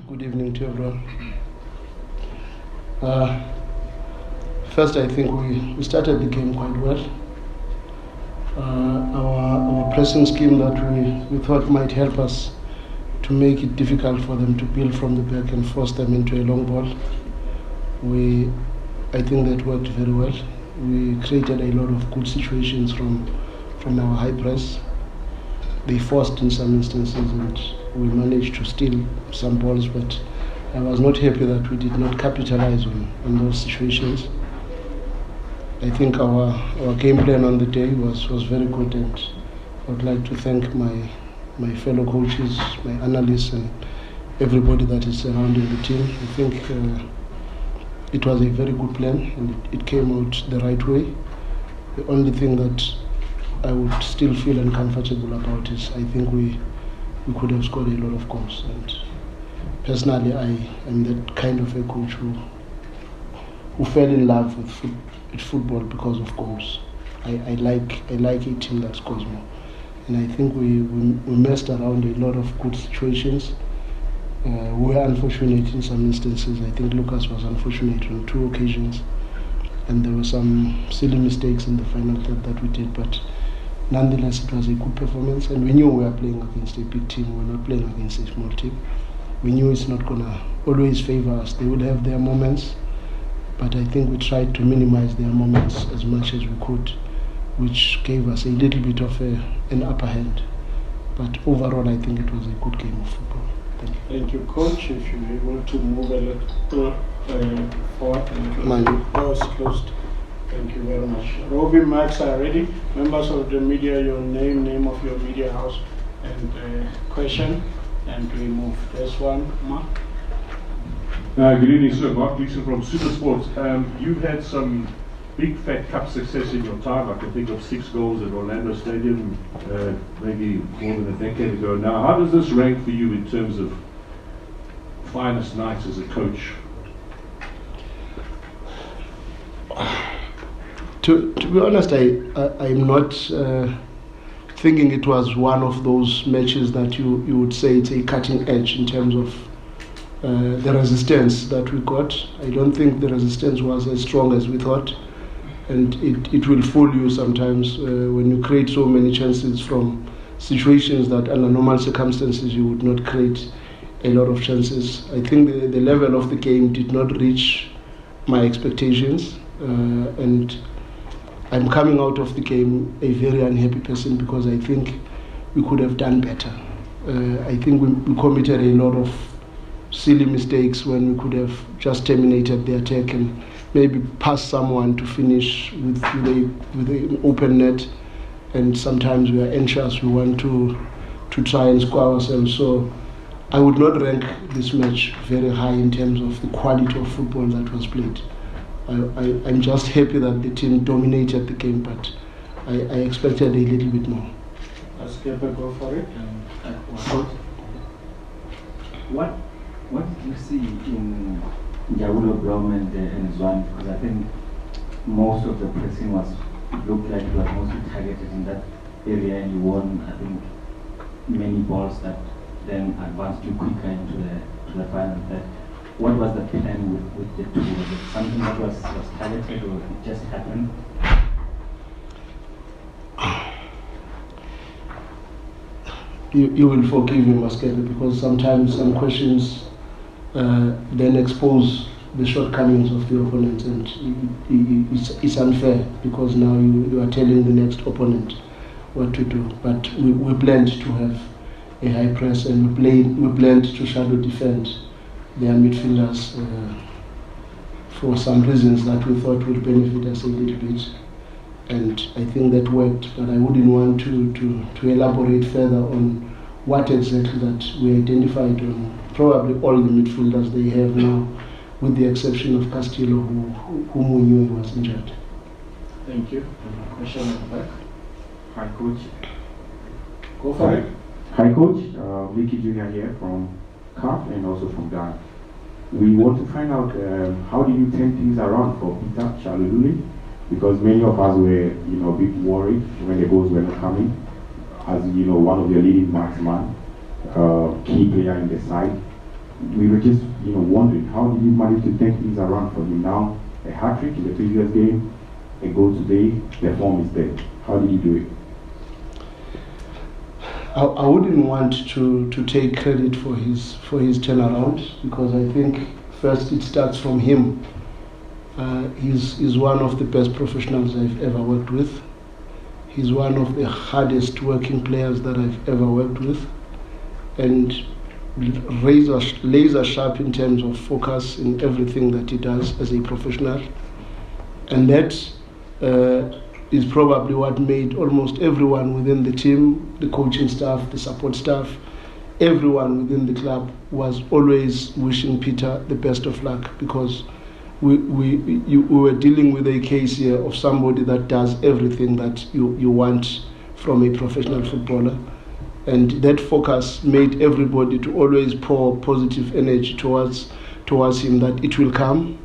Good evening to everyone. First, I think we started the game quite well. Our pressing scheme that we thought might help us to make it difficult for them to build from the back and force them into a long ball. I think that worked very well. We created a lot of good situations from our high press. They forced in some instances and we managed to steal some balls, but I was not happy that we did not capitalize on those situations. I think our game plan on the day was very good, and I would like to thank my fellow coaches, my analysts and everybody that is surrounding the team. I think it was a very good plan and it came out the right way. The only thing that I would still feel uncomfortable about is I think we could have scored a lot of goals, and personally I am that kind of a coach who fell in love with football because of goals. I like a team that scores more, and I think we messed around a lot of good situations. We were unfortunate in some instances. I think Lucas was unfortunate on 2 occasions, and there were some silly mistakes in the final third that we did, but nonetheless, it was a good performance, and we knew we were playing against a big team. We were not playing against a small team. We knew it's not going to always favor us. They will have their moments, but I think we tried to minimize their moments as much as we could, which gave us a little bit of an upper hand. But overall, I think it was a good game of football. Thank you. Thank you, Coach. If you're able to move a little forward, and the door is closed. Thank you very much. Robbie, Max are ready. Members of the media, your name of your media house, and question, and we move. There's one, Mark. Good evening, sir. Mark Gleason from Supersports. You've had some big fat cup success in your time. I can think of 6 goals at Orlando Stadium, maybe more than a decade ago now. How does this rank for you in terms of finest nights as a coach? To be honest, I'm not thinking it was one of those matches that you would say it's a cutting edge in terms of the resistance that we got. I don't think the resistance was as strong as we thought, and it will fool you sometimes when you create so many chances from situations that under normal circumstances you would not create a lot of chances. I think the level of the game did not reach my expectations, and I'm coming out of the game a very unhappy person because I think we could have done better. I think we committed a lot of silly mistakes when we could have just terminated the attack and maybe passed someone to finish with an open net. And sometimes we are anxious, we want to try and score ourselves. So I would not rank this match very high in terms of the quality of football that was played. I'm just happy that the team dominated the game, but I expected a little bit more. Let's go for it. What did you see in Jabulo Blom and Zwan? Because I think most of the pressing looked like it was mostly targeted in that area, and you won, I think, many balls that then advanced you quicker into the final third. What was the plan with the two? Was it something that was targeted, or it just happened? You will forgive me, Maskele, because sometimes some questions then expose the shortcomings of the opponent, and it's unfair because now you are telling the next opponent what to do. But we planned to have a high press, and we planned to shadow defend their midfielders for some reasons that we thought would benefit us a little bit, and I think that worked. But I wouldn't want to elaborate further on what exactly that we identified on probably all the midfielders they have now, with the exception of Castillo, whom we knew he was injured. Thank you. Question at the back. Hi, Coach. Go for it. Hi, Coach. Vicky Junior here from CAF and also from Ghana. We want to find out how did you turn things around for Peter Shalulile, because many of us were, a bit worried when the goals were not coming. As one of your leading marksman, key player in the side. we were just wondering, how did you manage to turn things around for him now? A hat-trick in the previous game, a goal today, the form is there. How did you do it? I wouldn't want to take credit for his turnaround, because I think first it starts from him. He's one of the best professionals I've ever worked with. He's one of the hardest working players that I've ever worked with, and laser sharp in terms of focus in everything that he does as a professional. And that is probably what made almost everyone within the team, the coaching staff, the support staff, everyone within the club was always wishing Peter the best of luck, because we were dealing with a case here of somebody that does everything that you want from a professional footballer. And that focus made everybody to always pour positive energy towards him, that it will come.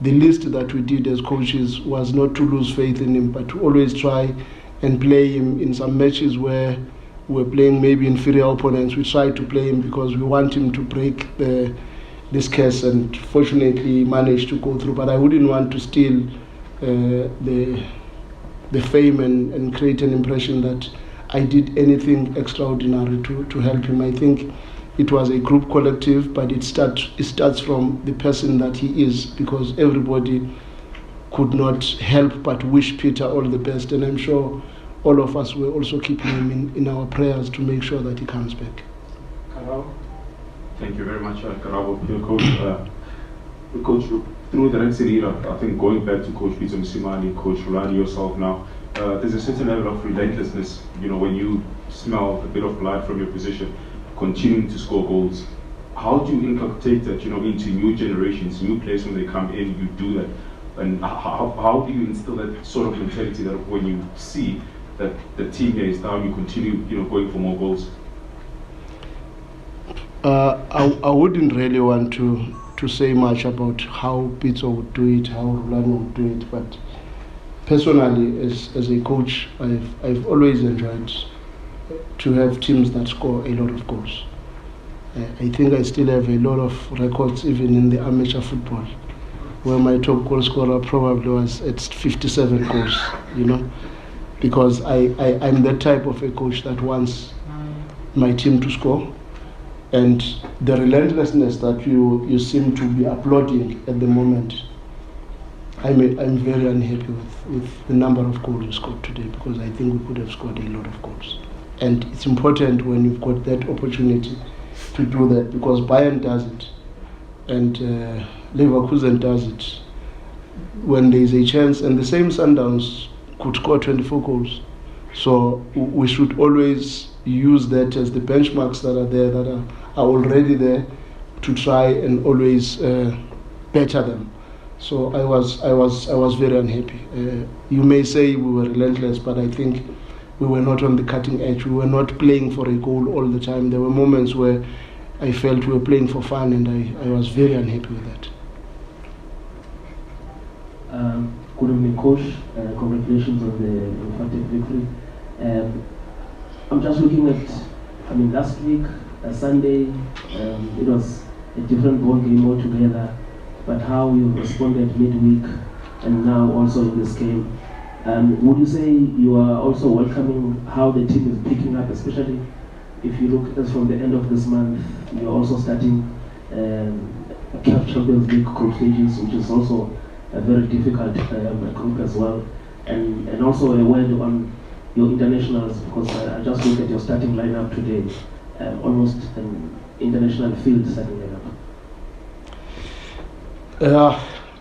The least that we did as coaches was not to lose faith in him, but to always try and play him in some matches where we're playing maybe inferior opponents. We try to play him because we want him to break this curse, and fortunately he managed to go through. But I wouldn't want to steal the fame and create an impression that I did anything extraordinary to help him. I think it was a group collective, but it starts from the person that he is, because everybody could not help but wish Peter all the best, and I'm sure all of us were also keeping him in our prayers to make sure that he comes back. Karabo? Thank you very much, Karabo, your coach. Coach, through the Red City era, I think going back to Coach Peter Msimani, Coach Rani, yourself now, there's a certain level of relentlessness, when you smell a bit of blood from your position, continuing to score goals. How do you inculcate that, into new generations, new players when they come in, you do that? And how do you instill that sort of mentality that when you see that the team here is down, you continue, going for more goals? I wouldn't really want to say much about how Peter would do it, how Rolando would do it, but personally, as a coach, I've always enjoyed to have teams that score a lot of goals. I think I still have a lot of records even in the amateur football, where my top goal scorer probably was at 57 goals, because I'm that type of a coach that wants my team to score. And the relentlessness that you seem to be applauding at the moment, I'm very unhappy with the number of goals we scored today, because I think we could have scored a lot of goals. And it's important when you've got that opportunity to do that, because Bayern does it and Leverkusen does it when there is a chance, and the same Sundowns could score 24 goals. So we should always use that as the benchmarks that are there, that are already there, to try and always better them. So I was very unhappy. You may say we were relentless, but I think we were not on the cutting edge. We were not playing for a goal all the time. There were moments where I felt we were playing for fun, and I was very unhappy with that. Good evening, Coach. Congratulations on the emphatic victory. I'm just looking at, last week, Sunday, it was a different ball game altogether, but how you responded midweek and now also in this game. Would you say you are also welcoming how the team is picking up, especially if you look at from the end of this month, you're also starting CAF Champions League group stages, which is also a very difficult group as well. And also a word on your internationals, because I just look at your starting lineup today, almost an international field starting lineup.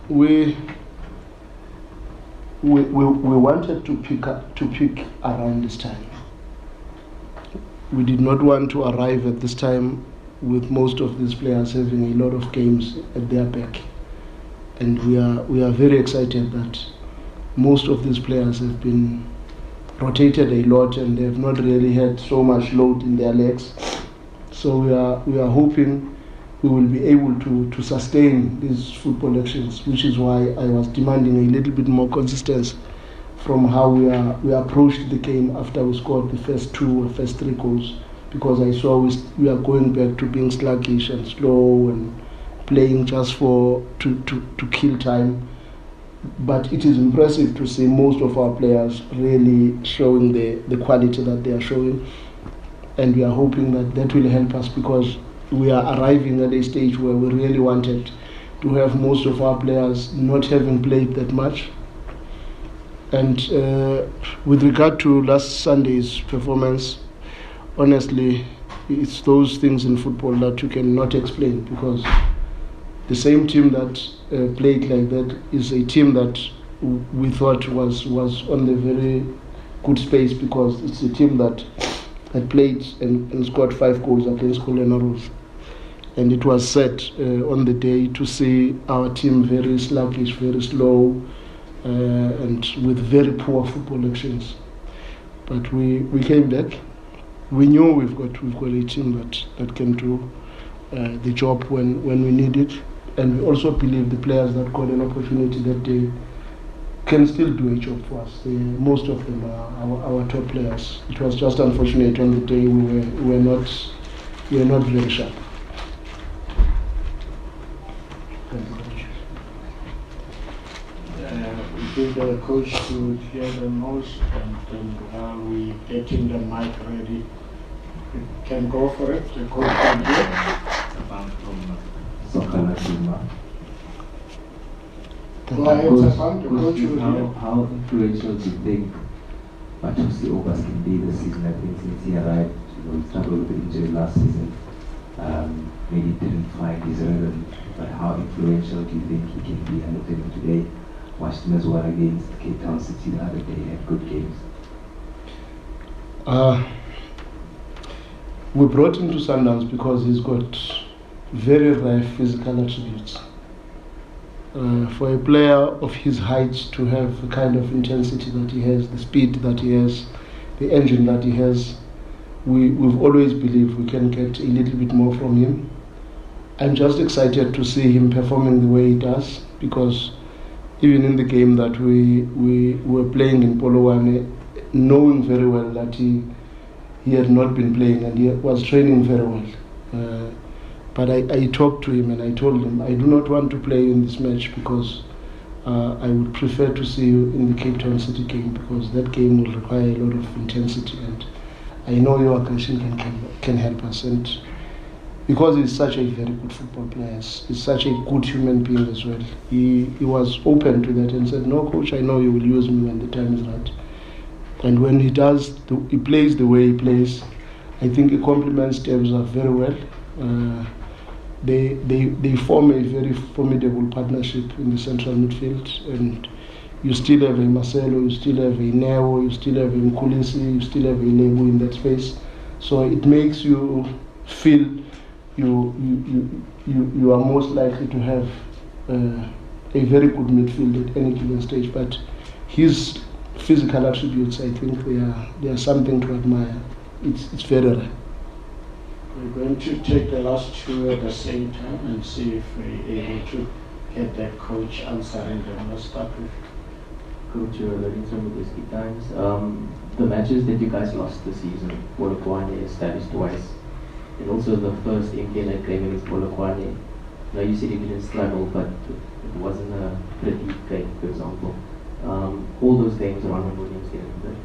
We wanted to pick around this time. We did not want to arrive at this time with most of these players having a lot of games at their back, and we are very excited that most of these players have been rotated a lot and they have not really had so much load in their legs. So we are hoping we will be able to sustain these football actions, which is why I was demanding a little bit more consistency from how we approached the game after we scored the first 3 goals. because I saw we are going back to being sluggish and slow and playing just to kill time. But it is impressive to see most of our players really showing the quality that they are showing, and we are hoping that will help us, because we are arriving at a stage where we really wanted to have most of our players not having played that much. And with regard to last Sunday's performance, honestly, it's those things in football that you cannot explain, because the same team that played like that is a team that we thought was on the very good space, because it's a team that had played and scored 5 goals against Colonels. And it was sad on the day to see our team very sluggish, very slow, and with very poor football actions. But we came back. We knew we've got a team that can do the job when we need it. And we also believe the players that got an opportunity that day can still do a job for us. Most of them are our top players. It was just unfortunate on the day we were not very sharp. We give the coach to hear the most, and then while we getting the mic ready, we can go for it. The coach can hear. Go ahead, Safan. The coach will hear. How influential do you think Matusi Obas can be this season? I think since he arrived, he struggled with injury last season. Maybe didn't find his rhythm. But how influential do you think he can be? I looked at him today, watched him as well against Cape Town City the other day, had good games. We brought him to Sundowns because he's got very rare physical attributes. For a player of his height to have the kind of intensity that he has, the speed that he has, the engine that he has, we've always believed we can get a little bit more from him. I'm just excited to see him performing the way he does, because even in the game that we were playing in Polokwane, knowing very well that he had not been playing and he was training very well. But I talked to him and I told him, I do not want to play in this match, because I would prefer to see you in the Cape Town City game, because that game will require a lot of intensity, and I know your aggression can help us. And because he's such a very good football player, he's such a good human being as well, he was open to that and said, no coach, I know you will use me when the time is right. And when he does, he plays the way he plays, I think he complements Tebza very well. They form a very formidable partnership in the central midfield, and you still have a Marcelo, you still have a Neo, you still have a Mkulisi, you still have a Lebu in that space. So it makes you feel you are most likely to have a very good midfield at any given stage. But his physical attributes, I think they are something to admire. It's very rare. We're going to take the last two at the same time and see if we're able to get that coach answering them. Let's start with Coach Lorenzo with the Times. The matches that you guys lost this season, Polokwane established twice, and also the first MPN game against Polokwane. Now you said you didn't struggle, but it wasn't a pretty game, for example. All those games are on Williams game, but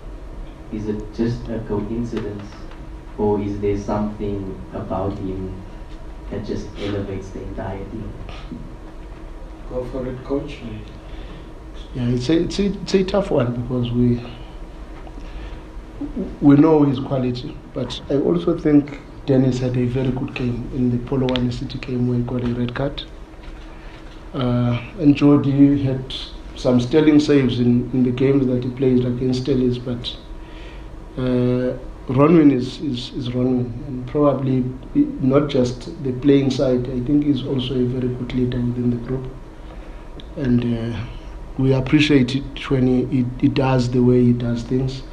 is it just a coincidence, or is there something about him that just elevates the entire team? Go for it, coach. Yeah, it's a tough one, because we know his quality, but I also think Dennis had a very good game in the Polokwane City game where he got a red card. And Jody had some sterling saves in the games that he played against Stellis, but Ronwin is Ronwin, and probably not just the playing side. I think he's also a very good leader within the group, and we appreciate it when he does the way he does things.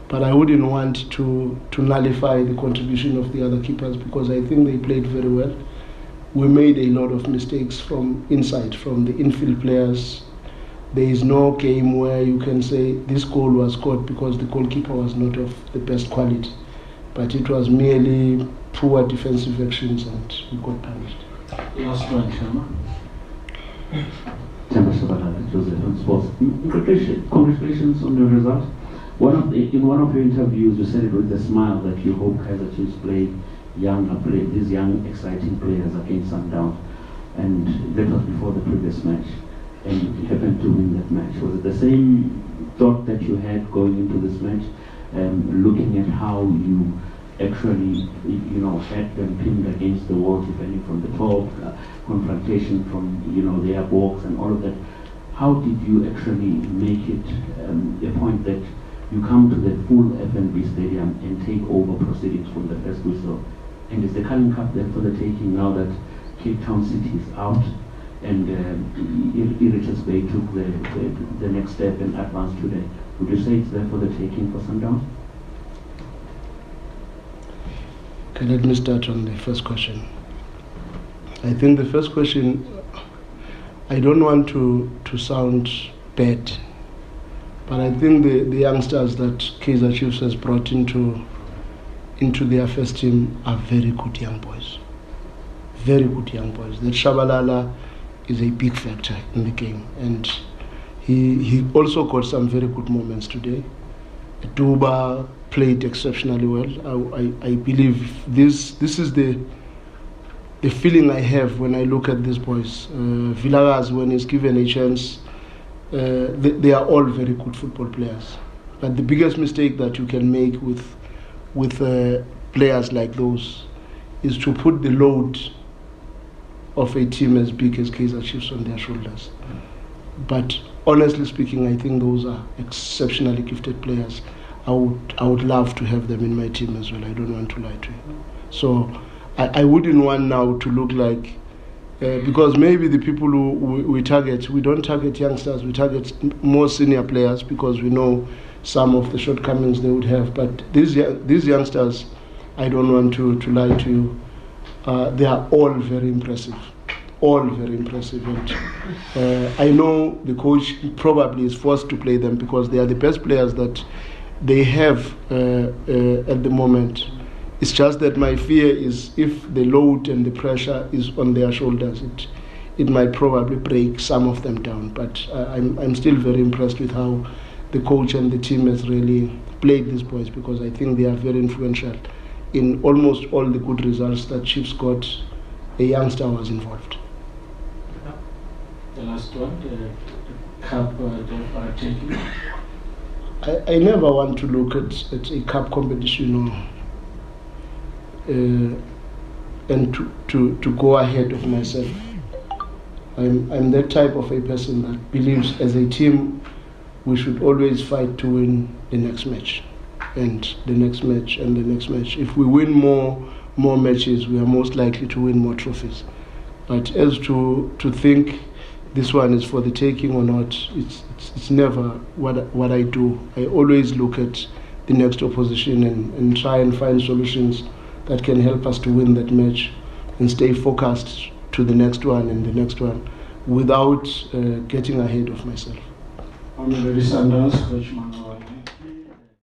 But I wouldn't want to nullify the contribution of the other keepers, because I think they played very well. We made a lot of mistakes from inside, from the infield players. There is no game where you can say this goal was scored because the goalkeeper was not of the best quality. but it was merely poor defensive actions and we got punished. Last one, Shama. Joseph on Sports. Congratulations on the result. In one of your interviews, you said it with a smile that you hope Kaizer Chiefs play these young, exciting players against Sundowns, and that was before the previous match, and you happened to win that match. Was it the same thought that you had going into this match, looking at how you actually, had them pinned against the wall, depending from the top, confrontation from, their box and all of that? How did you actually make it a point that you come to the full FNB stadium and take over proceedings from the first whistle? And is the Carling Cup there for the taking now that Cape Town City is out and Richards Bay took the next step and advanced today? Would you say it's there for the taking for Sundowns? Okay, let me start on the first question. I think the first question, I don't want to sound bad, but I think the youngsters that Kaizer Chiefs has brought into their first team are very good young boys. Very good young boys. That Shalulile is a big factor in the game, and he also got some very good moments today. Duba played exceptionally well. I believe this is the feeling I have when I look at these boys. Villarreal, when he's given a chance, they are all very good football players. But the biggest mistake that you can make with players like those is to put the load of a team as big as Kaizer Chiefs on their shoulders. But honestly speaking, I think those are exceptionally gifted players. I would love to have them in my team as well. I don't want to lie to you. So I wouldn't want now to look like, because maybe the people who we target, we don't target youngsters, we target more senior players because we know some of the shortcomings they would have. But these youngsters, I don't want to lie to you, they are all very impressive. All very impressive. And I know the coach probably is forced to play them because they are the best players that they have at the moment. It's just that my fear is if the load and the pressure is on their shoulders, it might probably break some of them down. But I'm still very impressed with how the coach and the team has really played these boys, because I think they are very influential in almost all the good results that Chiefs got. A youngster was involved. The last one, the cup taking. I never want to look at a cup competition and to go ahead of myself. I'm that type of a person that believes as a team we should always fight to win the next match and the next match and the next match. If we win more matches, we are most likely to win more trophies. But as to think this one is for the taking or not, it's never what I do. I always look at the next opposition and try and find solutions that can help us to win that match and stay focused to the next one and the next one without getting ahead of myself. Mamelodi Sundowns, Coach Manqoba